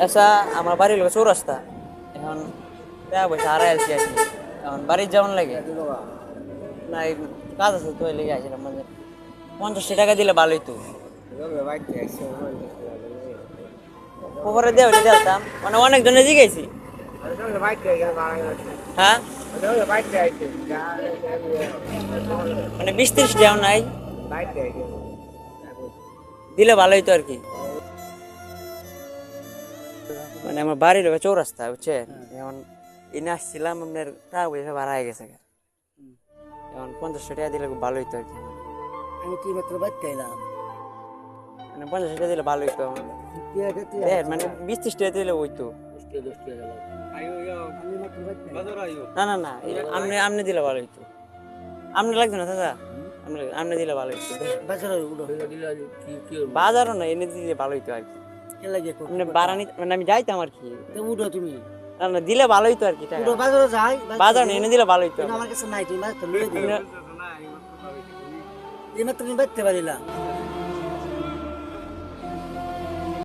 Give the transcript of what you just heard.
আচ্ছা আমার বাড়ির লোক চৌরাস্তা এখন টাকা পয়সা হারাই আসছি আর কি। এখন বাড়ির যেমন লাগে না এই কাজ আছে তো ওই লেগে আসছিলাম মানে 50 টাকা দিলে ভালোই তো খবরে দিয়ে হলে দিতাম মানে অনেক জনে জিজ্ঞাসি হ্যাঁ মানে 20-30 টাকাও নাই দিলে ভালোই তো আর কি। মানে আমার বাড়ির লোক চৌরাস্তা বুঝছেন এখন এনে আসছিলাম আপনার টাকা পয়সা ভাড়া হয়ে গেছে এখন 50 টাকা দিলে খুব ভালোই তো আর কি। আমি তুই মাত্র বাচ্চা এলাম মানে 50 টাকা দিলে ভালোই তো আমার মানে 20-30 টাকা দিলে ওই তো না না না আপনি আপনি দিলে ভালো হইতো আপনি লাগবে না দাদা আপনি দিলে ভালো হইতো বাজারও না এনে দিলে ভালো হইতো আর কি আপনি বাড়ানি মানে আমি যাইতাম আর কি উঠো তুমি না না দিলে ভালো হইতো আর কি টাকা। উঠো বাজারে যাই বাজার না এনে দিলে ভালো হইতো আমার কাছে নাই তুমি মাছ তো লয়ে দিও আপনি- এই মাত্র তুমি বাচ্চা পারিলাম